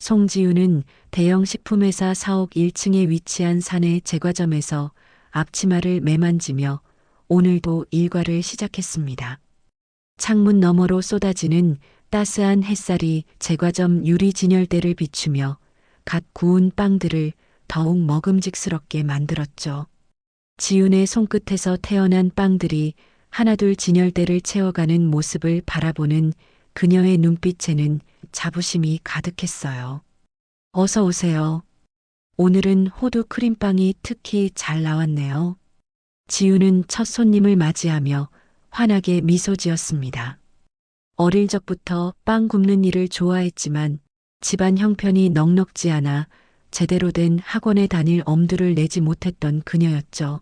송지우는 대형 식품회사 사옥 1층에 위치한 사내 제과점에서 앞치마를 매만지며 오늘도 일과를 시작했습니다. 창문 너머로 쏟아지는 따스한 햇살이 제과점 유리 진열대를 비추며 갓 구운 빵들을 더욱 먹음직스럽게 만들었죠. 지훈의 손끝에서 태어난 빵들이 하나둘 진열대를 채워가는 모습을 바라보는 그녀의 눈빛에는 자부심이 가득했어요. 어서 오세요. 오늘은 호두 크림빵이 특히 잘 나왔네요. 지훈은 첫 손님을 맞이하며 환하게 미소 지었습니다. 어릴 적부터 빵 굽는 일을 좋아했지만 집안 형편이 넉넉지 않아 제대로 된 학원에 다닐 엄두를 내지 못했던 그녀였죠.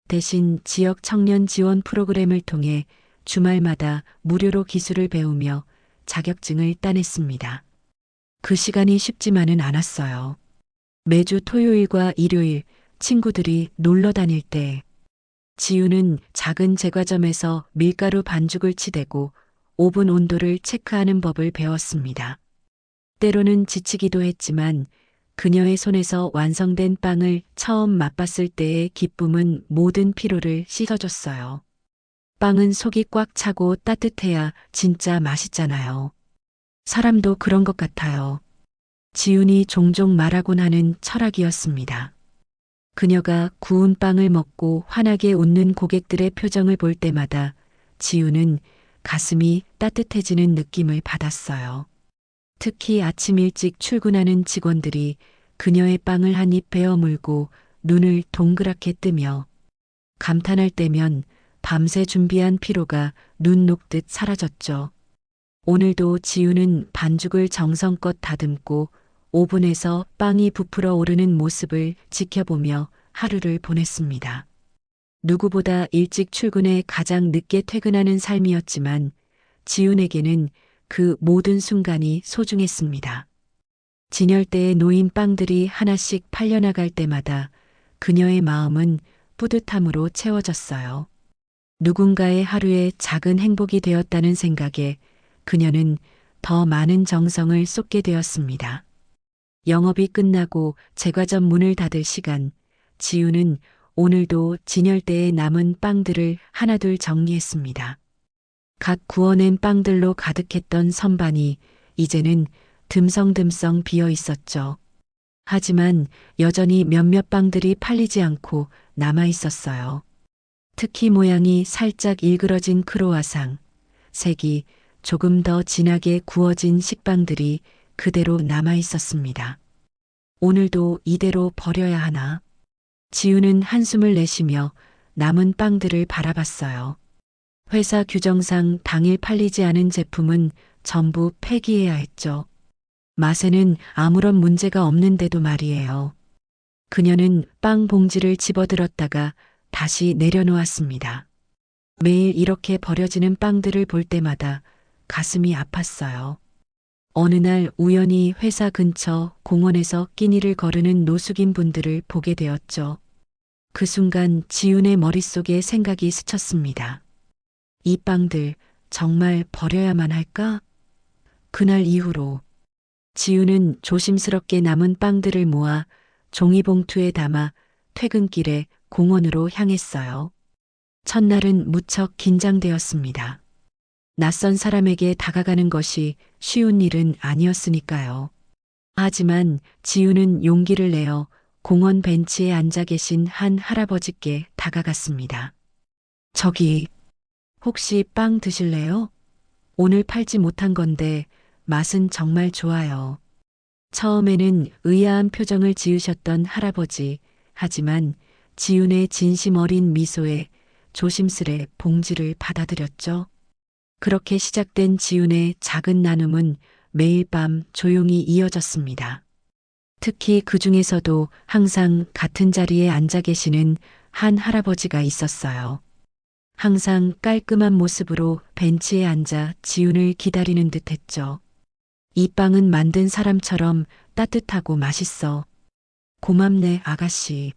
대신 지역 청년 지원 프로그램을 통해 주말마다 무료로 기술을 배우며 자격증을 따냈습니다. 그 시간이 쉽지만은 않았어요. 매주 토요일과 일요일 친구들이 놀러 다닐 때 지우는 작은 제과점에서 밀가루 반죽을 치대고 오븐 온도를 체크하는 법을 배웠습니다. 때로는 지치기도 했지만 그녀의 손에서 완성된 빵을 처음 맛봤을 때의 기쁨은 모든 피로를 씻어줬어요. 빵은 속이 꽉 차고 따뜻해야 진짜 맛있잖아요. 사람도 그런 것 같아요. 지훈이 종종 말하곤 하는 철학이었습니다. 그녀가 구운 빵을 먹고 환하게 웃는 고객들의 표정을 볼 때마다 지훈은 가슴이 따뜻해지는 느낌을 받았어요. 특히 아침 일찍 출근하는 직원들이 그녀의 빵을 한 입 베어 물고 눈을 동그랗게 뜨며 감탄할 때면 밤새 준비한 피로가 눈 녹듯 사라졌죠. 오늘도 지우는 반죽을 정성껏 다듬고 오븐에서 빵이 부풀어 오르는 모습을 지켜보며 하루를 보냈습니다. 누구보다 일찍 출근해 가장 늦게 퇴근하는 삶이었지만 지훈에게는 그 모든 순간이 소중했습니다. 진열대에 놓인 빵들이 하나씩 팔려나갈 때마다 그녀의 마음은 뿌듯함으로 채워졌어요. 누군가의 하루에 작은 행복이 되었다는 생각에 그녀는 더 많은 정성을 쏟게 되었습니다. 영업이 끝나고 제과점 문을 닫을 시간, 지우는 오늘도 진열대에 남은 빵들을 하나둘 정리했습니다. 갓 구워낸 빵들로 가득했던 선반이 이제는 듬성듬성 비어 있었죠. 하지만 여전히 몇몇 빵들이 팔리지 않고 남아 있었어요. 특히 모양이 살짝 일그러진 크로와상, 색이 조금 더 진하게 구워진 식빵들이 그대로 남아 있었습니다. 오늘도 이대로 버려야 하나? 지우는 한숨을 내쉬며 남은 빵들을 바라봤어요. 회사 규정상 당일 팔리지 않은 제품은 전부 폐기해야 했죠. 맛에는 아무런 문제가 없는데도 말이에요. 그녀는 빵 봉지를 집어들었다가 다시 내려놓았습니다. 매일 이렇게 버려지는 빵들을 볼 때마다 가슴이 아팠어요. 어느 날 우연히 회사 근처 공원에서 끼니를 거르는 노숙인 분들을 보게 되었죠. 그 순간 지훈의 머릿속에 생각이 스쳤습니다. 이 빵들 정말 버려야만 할까? 그날 이후로 지훈은 조심스럽게 남은 빵들을 모아 종이봉투에 담아 퇴근길에 공원으로 향했어요. 첫날은 무척 긴장되었습니다. 낯선 사람에게 다가가는 것이 쉬운 일은 아니었으니까요. 하지만 지우는 용기를 내어 공원 벤치에 앉아 계신 한 할아버지께 다가갔습니다. 저기, 혹시 빵 드실래요? 오늘 팔지 못한 건데 맛은 정말 좋아요. 처음에는 의아한 표정을 지으셨던 할아버지, 하지만 지훈의 진심 어린 미소에 조심스레 봉지를 받아들였죠. 그렇게 시작된 지훈의 작은 나눔은 매일 밤 조용히 이어졌습니다. 특히 그 중에서도 항상 같은 자리에 앉아 계시는 한 할아버지가 있었어요. 항상 깔끔한 모습으로 벤치에 앉아 지훈을 기다리는 듯 했죠. 이 빵은 만든 사람처럼 따뜻하고 맛있어. 고맙네, 아가씨.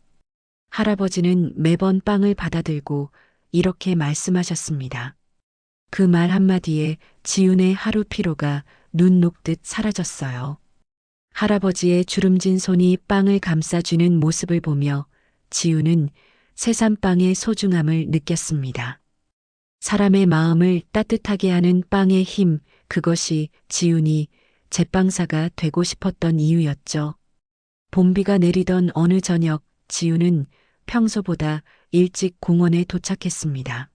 할아버지는 매번 빵을 받아들고 이렇게 말씀하셨습니다. 그 말 한마디에 지훈의 하루 피로가 눈 녹듯 사라졌어요. 할아버지의 주름진 손이 빵을 감싸쥐는 모습을 보며 지우는 새삼빵의 소중함을 느꼈습니다. 사람의 마음을 따뜻하게 하는 빵의 힘, 그것이 지훈이 제빵사가 되고 싶었던 이유였죠. 봄비가 내리던 어느 저녁, 지훈은 평소보다 일찍 공원에 도착했습니다.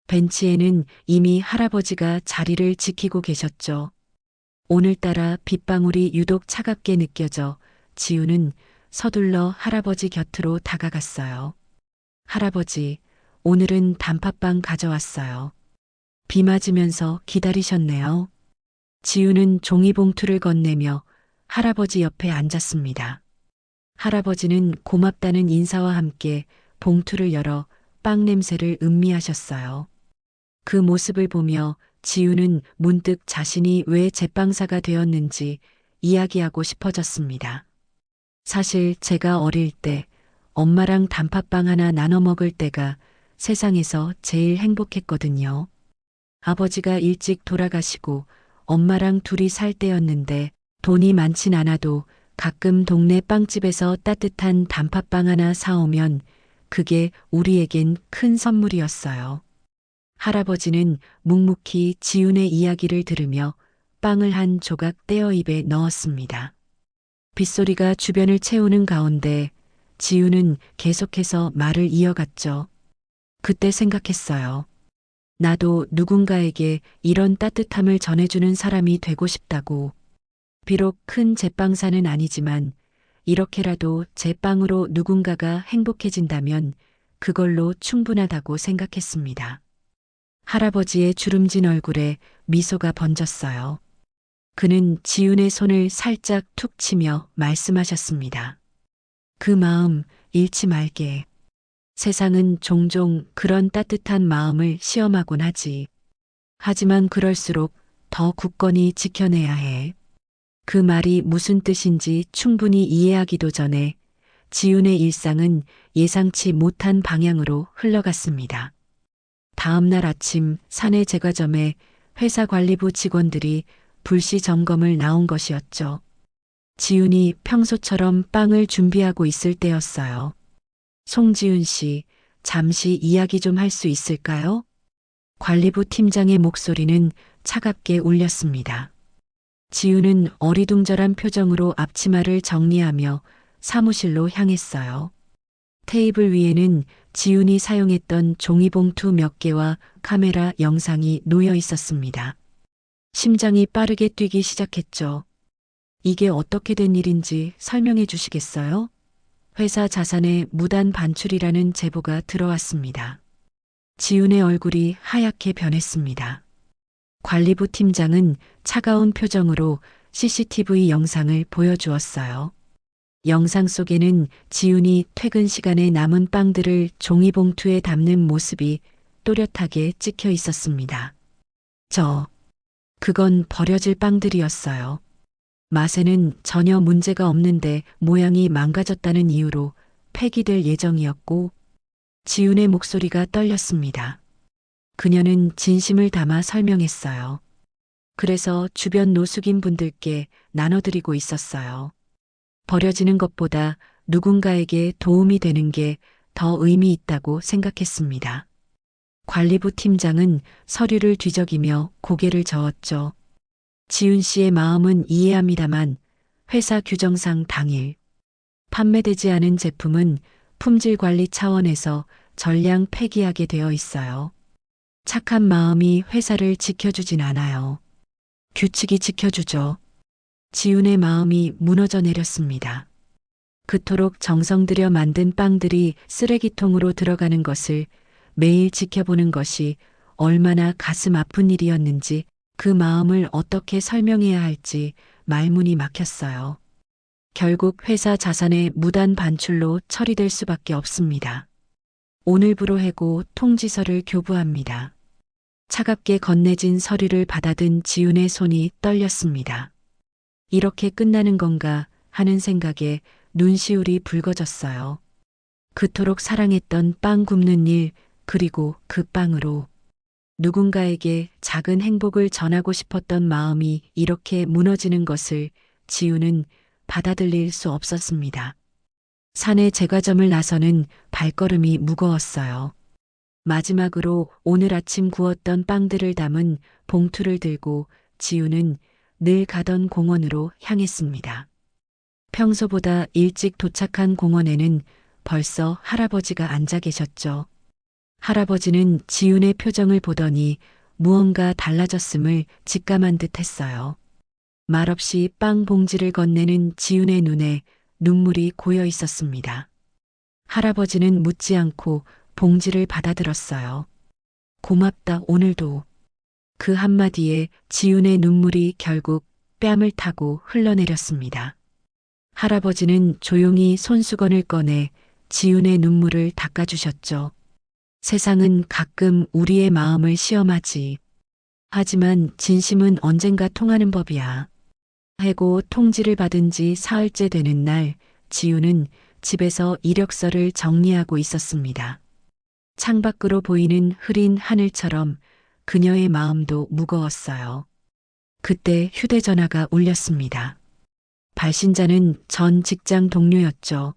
벤치에는 이미 할아버지가 자리를 지키고 계셨죠. 오늘따라 빗방울이 유독 차갑게 느껴져 지훈은 서둘러 할아버지 곁으로 다가갔어요. 할아버지, 오늘은 단팥빵 가져왔어요. 비 맞으면서 기다리셨네요. 지훈은 종이봉투를 건네며 할아버지 옆에 앉았습니다. 할아버지는 고맙다는 인사와 함께 봉투를 열어 빵 냄새를 음미하셨어요. 그 모습을 보며 지훈은 문득 자신이 왜 제빵사가 되었는지 이야기하고 싶어졌습니다. 사실 제가 어릴 때 엄마랑 단팥빵 하나 나눠 먹을 때가 세상에서 제일 행복했거든요. 아버지가 일찍 돌아가시고 엄마랑 둘이 살 때였는데 돈이 많진 않아도 가끔 동네 빵집에서 따뜻한 단팥빵 하나 사오면 그게 우리에겐 큰 선물이었어요. 할아버지는 묵묵히 지훈의 이야기를 들으며 빵을 한 조각 떼어 입에 넣었습니다. 빗소리가 주변을 채우는 가운데 지훈은 계속해서 말을 이어갔죠. 그때 생각했어요. 나도 누군가에게 이런 따뜻함을 전해주는 사람이 되고 싶다고. 비록 큰 제빵사는 아니지만 이렇게라도 제 빵으로 누군가가 행복해진다면 그걸로 충분하다고 생각했습니다. 할아버지의 주름진 얼굴에 미소가 번졌어요. 그는 지훈의 손을 살짝 툭 치며 말씀하셨습니다. 그 마음 잃지 말게. 세상은 종종 그런 따뜻한 마음을 시험하곤 하지. 하지만 그럴수록 더 굳건히 지켜내야 해. 그 말이 무슨 뜻인지 충분히 이해하기도 전에 지훈의 일상은 예상치 못한 방향으로 흘러갔습니다. 다음 날 아침 사내 제과점에 회사 관리부 직원들이 불시 점검을 나온 것이었죠. 지훈이 평소처럼 빵을 준비하고 있을 때였어요. 송지훈 씨, 잠시 이야기 좀 할 수 있을까요? 관리부 팀장의 목소리는 차갑게 울렸습니다. 지훈은 어리둥절한 표정으로 앞치마를 정리하며 사무실로 향했어요. 테이블 위에는 지훈이 사용했던 종이봉투 몇 개와 카메라 영상이 놓여 있었습니다. 심장이 빠르게 뛰기 시작했죠. 이게 어떻게 된 일인지 설명해 주시겠어요? 회사 자산의 무단 반출이라는 제보가 들어왔습니다. 지훈의 얼굴이 하얗게 변했습니다. 관리부 팀장은 차가운 표정으로 CCTV 영상을 보여주었어요. 영상 속에는 지훈이 퇴근 시간에 남은 빵들을 종이봉투에 담는 모습이 또렷하게 찍혀 있었습니다. 그건 버려질 빵들이었어요. 맛에는 전혀 문제가 없는데 모양이 망가졌다는 이유로 폐기될 예정이었고 지훈의 목소리가 떨렸습니다. 그녀는 진심을 담아 설명했어요. 그래서 주변 노숙인 분들께 나눠드리고 있었어요. 버려지는 것보다 누군가에게 도움이 되는 게 더 의미 있다고 생각했습니다. 관리부 팀장은 서류를 뒤적이며 고개를 저었죠. 지훈 씨의 마음은 이해합니다만 회사 규정상 당일 판매되지 않은 제품은 품질 관리 차원에서 전량 폐기하게 되어 있어요. 착한 마음이 회사를 지켜주진 않아요. 규칙이 지켜주죠. 지훈의 마음이 무너져 내렸습니다. 그토록 정성 들여 만든 빵들이 쓰레기통으로 들어가는 것을 매일 지켜보는 것이 얼마나 가슴 아픈 일이었는지 그 마음을 어떻게 설명해야 할지 말문이 막혔어요. 결국 회사 자산의 무단 반출로 처리될 수밖에 없습니다. 오늘부로 해고 통지서를 교부합니다. 차갑게 건네진 서류를 받아든 지훈의 손이 떨렸습니다. 이렇게 끝나는 건가 하는 생각에 눈시울이 붉어졌어요. 그토록 사랑했던 빵 굽는 일, 그리고 그 빵으로 누군가에게 작은 행복을 전하고 싶었던 마음이 이렇게 무너지는 것을 지훈은 받아들일 수 없었습니다. 사내 제과점을 나서는 발걸음이 무거웠어요. 마지막으로 오늘 아침 구웠던 빵들을 담은 봉투를 들고 지우는 늘 가던 공원으로 향했습니다. 평소보다 일찍 도착한 공원에는 벌써 할아버지가 앉아 계셨죠. 할아버지는 지훈의 표정을 보더니 무언가 달라졌음을 직감한 듯 했어요. 말없이 빵 봉지를 건네는 지훈의 눈에 눈물이 고여 있었습니다. 할아버지는 묻지 않고 봉지를 받아들었어요. 고맙다, 오늘도. 그 한마디에 지훈의 눈물이 결국 뺨을 타고 흘러내렸습니다. 할아버지는 조용히 손수건을 꺼내 지훈의 눈물을 닦아주셨죠. 세상은 가끔 우리의 마음을 시험하지. 하지만 진심은 언젠가 통하는 법이야. 해고 통지를 받은 지 사흘째 되는 날, 지훈은 집에서 이력서를 정리하고 있었습니다. 창밖으로 보이는 흐린 하늘처럼 그녀의 마음도 무거웠어요. 그때 휴대전화가 울렸습니다. 발신자는 전 직장 동료였죠.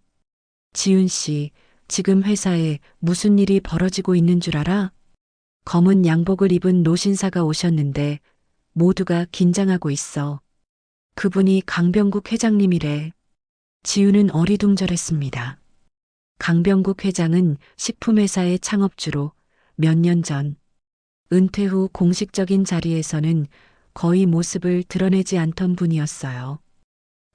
지훈 씨, 지금 회사에 무슨 일이 벌어지고 있는 줄 알아? 검은 양복을 입은 노신사가 오셨는데 모두가 긴장하고 있어. 그분이 강병국 회장님이래. 지훈은 어리둥절했습니다. 강병국 회장은 식품회사의 창업주로 몇 년 전 은퇴 후 공식적인 자리에서는 거의 모습을 드러내지 않던 분이었어요.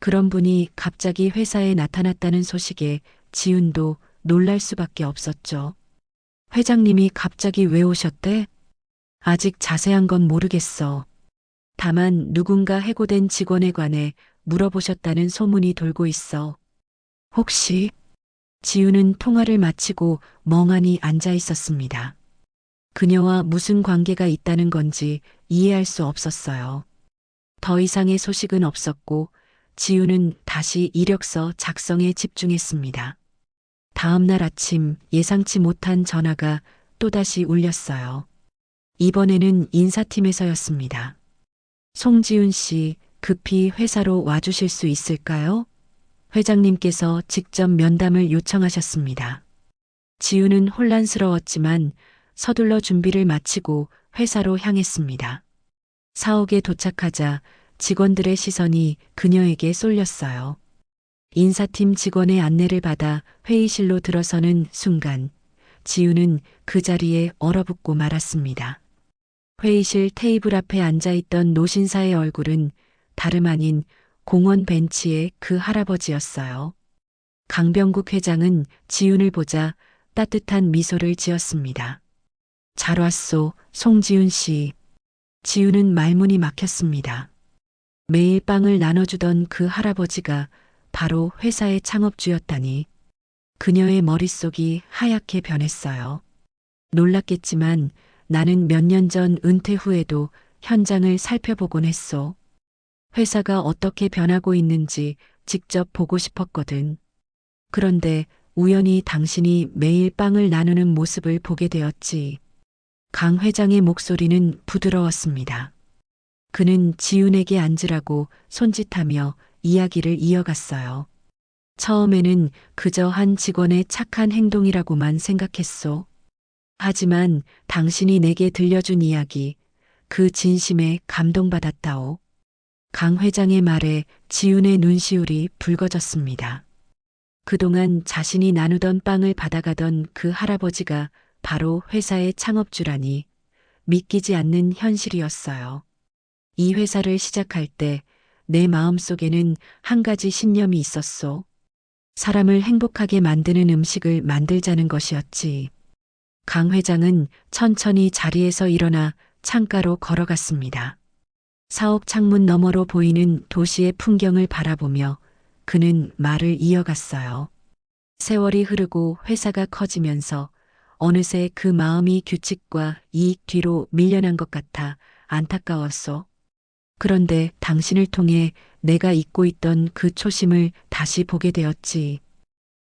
그런 분이 갑자기 회사에 나타났다는 소식에 지훈도 놀랄 수밖에 없었죠. 회장님이 갑자기 왜 오셨대? 아직 자세한 건 모르겠어. 다만 누군가 해고된 직원에 관해 물어보셨다는 소문이 돌고 있어. 혹시? 지훈은 통화를 마치고 멍하니 앉아 있었습니다. 그녀와 무슨 관계가 있다는 건지 이해할 수 없었어요. 더 이상의 소식은 없었고 지훈은 다시 이력서 작성에 집중했습니다. 다음 날 아침 예상치 못한 전화가 또다시 울렸어요. 이번에는 인사팀에서였습니다. 송지훈 씨, 급히 회사로 와주실 수 있을까요? 회장님께서 직접 면담을 요청하셨습니다. 지훈은 혼란스러웠지만 서둘러 준비를 마치고 회사로 향했습니다. 사옥에 도착하자 직원들의 시선이 그녀에게 쏠렸어요. 인사팀 직원의 안내를 받아 회의실로 들어서는 순간 지훈은 그 자리에 얼어붙고 말았습니다. 회의실 테이블 앞에 앉아있던 노신사의 얼굴은 다름 아닌 공원 벤치의 그 할아버지였어요. 강병국 회장은 지훈을 보자 따뜻한 미소를 지었습니다. 잘 왔소, 송지훈 씨. 지훈은 말문이 막혔습니다. 매일 빵을 나눠주던 그 할아버지가 바로 회사의 창업주였다니. 그녀의 머릿속이 하얗게 변했어요. 놀랐겠지만 나는 몇 년 전 은퇴 후에도 현장을 살펴보곤 했소. 회사가 어떻게 변하고 있는지 직접 보고 싶었거든. 그런데 우연히 당신이 매일 빵을 나누는 모습을 보게 되었지. 강 회장의 목소리는 부드러웠습니다. 그는 지훈에게 앉으라고 손짓하며 이야기를 이어갔어요. 처음에는 그저 한 직원의 착한 행동이라고만 생각했소. 하지만 당신이 내게 들려준 이야기, 그 진심에 감동받았다오. 강 회장의 말에 지훈의 눈시울이 붉어졌습니다. 그동안 자신이 나누던 빵을 받아가던 그 할아버지가 바로 회사의 창업주라니 믿기지 않는 현실이었어요. 이 회사를 시작할 때 내 마음속에는 한 가지 신념이 있었소. 사람을 행복하게 만드는 음식을 만들자는 것이었지. 강 회장은 천천히 자리에서 일어나 창가로 걸어갔습니다. 사옥 창문 너머로 보이는 도시의 풍경을 바라보며 그는 말을 이어갔어요. 세월이 흐르고 회사가 커지면서 어느새 그 마음이 규칙과 이익 뒤로 밀려난 것 같아 안타까웠소. 그런데 당신을 통해 내가 잊고 있던 그 초심을 다시 보게 되었지.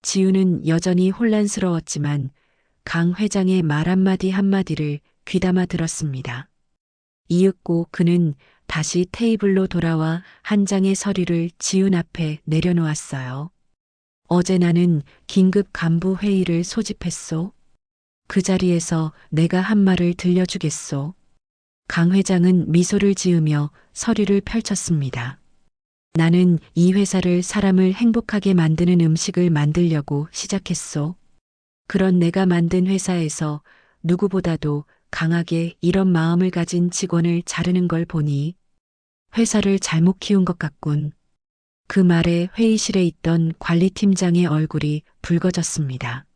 지훈은 여전히 혼란스러웠지만 강 회장의 말 한마디 한마디를 귀담아 들었습니다. 이윽고 그는 다시 테이블로 돌아와 한 장의 서류를 지훈 앞에 내려놓았어요. 어제 나는 긴급 간부 회의를 소집했소. 그 자리에서 내가 한 말을 들려주겠소. 강 회장은 미소를 지으며 서류를 펼쳤습니다. 나는 이 회사를 사람을 행복하게 만드는 음식을 만들려고 시작했소. 그런 내가 만든 회사에서 누구보다도 강하게 이런 마음을 가진 직원을 자르는 걸 보니 회사를 잘못 키운 것 같군. 그 말에 회의실에 있던 관리팀장의 얼굴이 붉어졌습니다.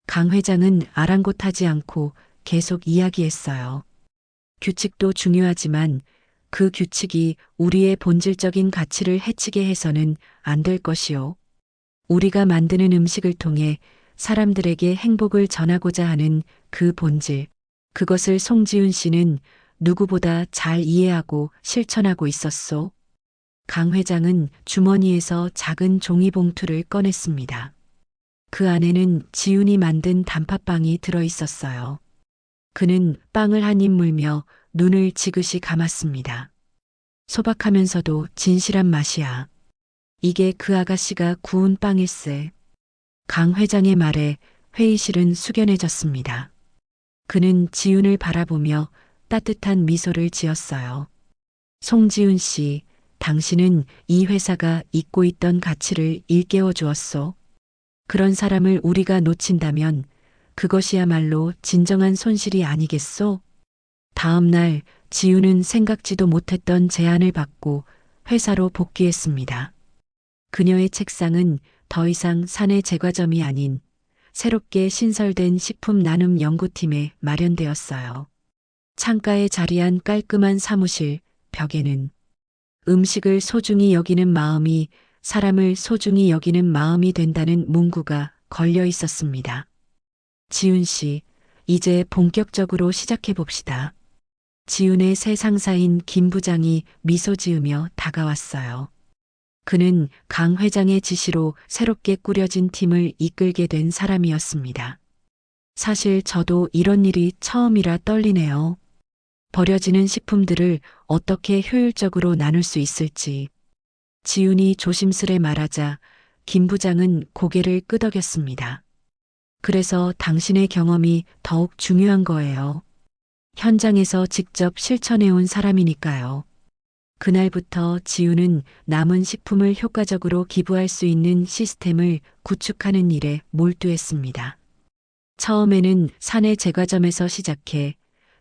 강 회장은 아랑곳하지 않고 계속 이야기했어요. 규칙도 중요하지만 그 규칙이 우리의 본질적인 가치를 해치게 해서는 안 될 것이요. 우리가 만드는 음식을 통해 사람들에게 행복을 전하고자 하는 그 본질, 그것을 송지훈 씨는 누구보다 잘 이해하고 실천하고 있었소. 강 회장은 주머니에서 작은 종이봉투를 꺼냈습니다. 그 안에는 지훈이 만든 단팥빵이 들어 있었어요. 그는 빵을 한 입 물며 눈을 지그시 감았습니다. 소박하면서도 진실한 맛이야. 이게 그 아가씨가 구운 빵일세. 강 회장의 말에 회의실은 숙연해졌습니다. 그는 지훈을 바라보며 따뜻한 미소를 지었어요. 송지훈 씨, 당신은 이 회사가 잊고 있던 가치를 일깨워 주었소. 그런 사람을 우리가 놓친다면 그것이야말로 진정한 손실이 아니겠소? 다음 날 지훈은 생각지도 못했던 제안을 받고 회사로 복귀했습니다. 그녀의 책상은 더 이상 사내 제과점이 아닌 새롭게 신설된 식품 나눔 연구팀에 마련되었어요. 창가에 자리한 깔끔한 사무실 벽에는 음식을 소중히 여기는 마음이 사람을 소중히 여기는 마음이 된다는 문구가 걸려 있었습니다. 지훈 씨, 이제 본격적으로 시작해 봅시다. 지훈의 새 상사인 김 부장이 미소 지으며 다가왔어요. 그는 강 회장의 지시로 새롭게 꾸려진 팀을 이끌게 된 사람이었습니다. 사실 저도 이런 일이 처음이라 떨리네요. 버려지는 식품들을 어떻게 효율적으로 나눌 수 있을지. 지훈이 조심스레 말하자 김 부장은 고개를 끄덕였습니다. 그래서 당신의 경험이 더욱 중요한 거예요. 현장에서 직접 실천해온 사람이니까요. 그날부터 지훈은 남은 식품을 효과적으로 기부할 수 있는 시스템을 구축하는 일에 몰두했습니다. 처음에는 사내 제과점에서 시작해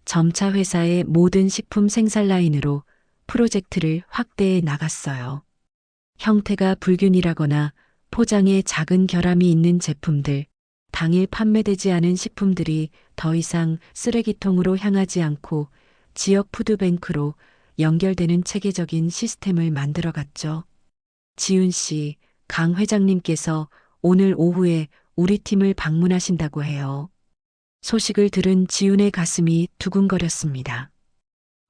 점차 회사의 모든 식품 생산 라인으로 프로젝트를 확대해 나갔어요. 형태가 불균이라거나 포장에 작은 결함이 있는 제품들, 당일 판매되지 않은 식품들이 더 이상 쓰레기통으로 향하지 않고 지역 푸드뱅크로 연결되는 체계적인 시스템을 만들어갔죠. 지훈 씨, 강 회장님께서 오늘 오후에 우리 팀을 방문하신다고 해요. 소식을 들은 지훈의 가슴이 두근거렸습니다.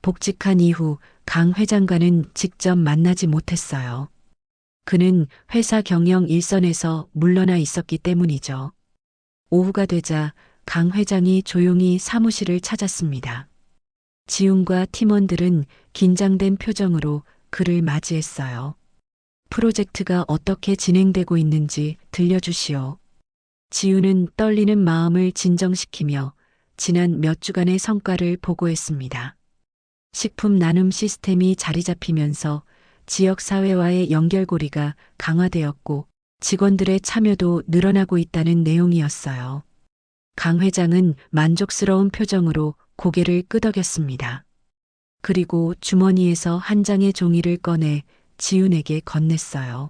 복직한 이후 강 회장과는 직접 만나지 못했어요. 그는 회사 경영 일선에서 물러나 있었기 때문이죠. 오후가 되자 강 회장이 조용히 사무실을 찾았습니다. 지훈과 팀원들은 긴장된 표정으로 그를 맞이했어요. 프로젝트가 어떻게 진행되고 있는지 들려주시오. 지훈은 떨리는 마음을 진정시키며 지난 몇 주간의 성과를 보고했습니다. 식품 나눔 시스템이 자리 잡히면서 지역사회와의 연결고리가 강화되었고 직원들의 참여도 늘어나고 있다는 내용이었어요. 강 회장은 만족스러운 표정으로 고개를 끄덕였습니다. 그리고 주머니에서 한 장의 종이를 꺼내 지훈에게 건넸어요.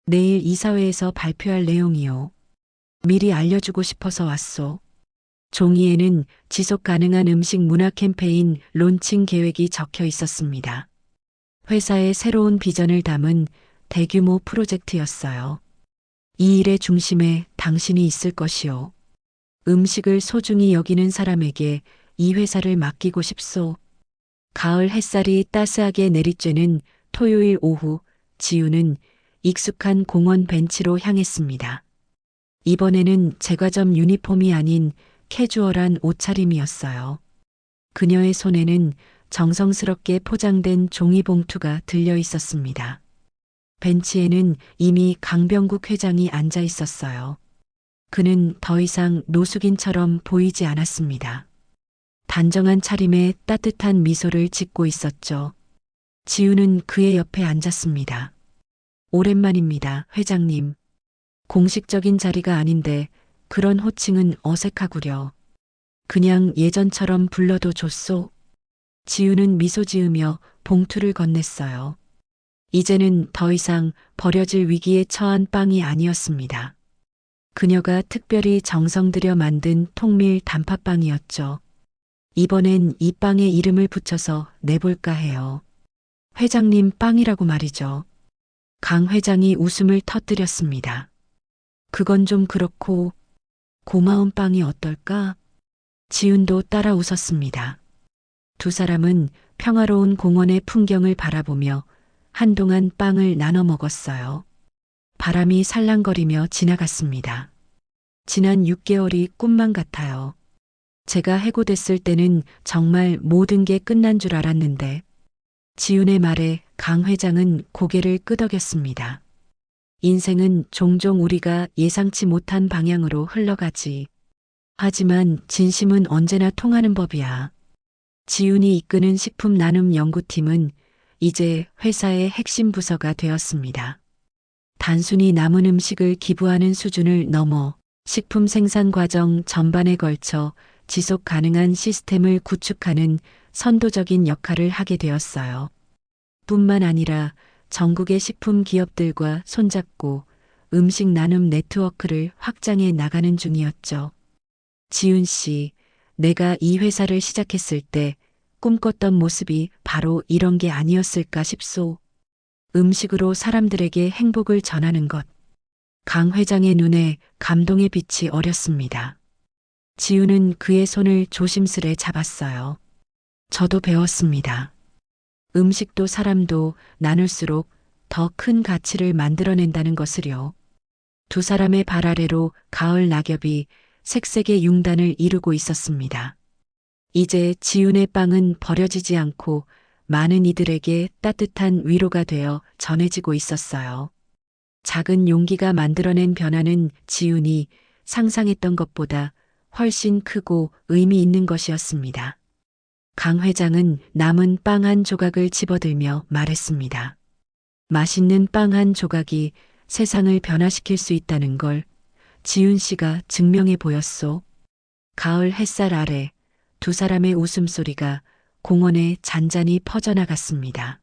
내일 이사회에서 발표할 내용이요. 미리 알려주고 싶어서 왔소. 종이에는 지속 가능한 음식 문화 캠페인 론칭 계획이 적혀 있었습니다. 회사의 새로운 비전을 담은 대규모 프로젝트였어요. 이 일의 중심에 당신이 있을 것이요. 음식을 소중히 여기는 사람에게 이 회사를 맡기고 싶소. 가을 햇살이 따스하게 내리쬐는 토요일 오후, 지훈은 익숙한 공원 벤치로 향했습니다. 이번에는 제과점 유니폼이 아닌 캐주얼한 옷차림이었어요. 그녀의 손에는 정성스럽게 포장된 종이봉투가 들려 있었습니다. 벤치에는 이미 강병국 회장이 앉아 있었어요. 그는 더 이상 노숙인처럼 보이지 않았습니다. 단정한 차림에 따뜻한 미소를 짓고 있었죠. 지우는 그의 옆에 앉았습니다. 오랜만입니다, 회장님. 공식적인 자리가 아닌데 그런 호칭은 어색하구려. 그냥 예전처럼 불러도 좋소? 지우는 미소 지으며 봉투를 건넸어요. 이제는 더 이상 버려질 위기에 처한 빵이 아니었습니다. 그녀가 특별히 정성 들여 만든 통밀 단팥빵이었죠. 이번엔 이 빵에 이름을 붙여서 내볼까 해요. 회장님 빵이라고 말이죠. 강 회장이 웃음을 터뜨렸습니다. 그건 좀 그렇고 고마운 빵이 어떨까? 지훈도 따라 웃었습니다. 두 사람은 평화로운 공원의 풍경을 바라보며 한동안 빵을 나눠 먹었어요. 바람이 살랑거리며 지나갔습니다. 지난 6개월이 꿈만 같아요. 제가 해고됐을 때는 정말 모든 게 끝난 줄 알았는데 지훈의 말에 강 회장은 고개를 끄덕였습니다. 인생은 종종 우리가 예상치 못한 방향으로 흘러가지. 하지만 진심은 언제나 통하는 법이야. 지훈이 이끄는 식품 나눔 연구팀은 이제 회사의 핵심 부서가 되었습니다. 단순히 남은 음식을 기부하는 수준을 넘어 식품 생산 과정 전반에 걸쳐 지속 가능한 시스템을 구축하는 선도적인 역할을 하게 되었어요. 뿐만 아니라 전국의 식품 기업들과 손잡고 음식 나눔 네트워크를 확장해 나가는 중이었죠. 지훈 씨, 내가 이 회사를 시작했을 때 꿈꿨던 모습이 바로 이런 게 아니었을까 싶소. 음식으로 사람들에게 행복을 전하는 것. 강 회장의 눈에 감동의 빛이 어렸습니다. 지훈은 그의 손을 조심스레 잡았어요. 저도 배웠습니다. 음식도 사람도 나눌수록 더 큰 가치를 만들어낸다는 것을요. 두 사람의 발 아래로 가을 낙엽이 색색의 융단을 이루고 있었습니다. 이제 지훈의 빵은 버려지지 않고 많은 이들에게 따뜻한 위로가 되어 전해지고 있었어요. 작은 용기가 만들어낸 변화는 지훈이 상상했던 것보다 훨씬 크고 의미 있는 것이었습니다. 강 회장은 남은 빵 한 조각을 집어들며 말했습니다. 맛있는 빵 한 조각이 세상을 변화시킬 수 있다는 걸 지훈 씨가 증명해 보였소. 가을 햇살 아래 두 사람의 웃음소리가 공원에 잔잔히 퍼져나갔습니다.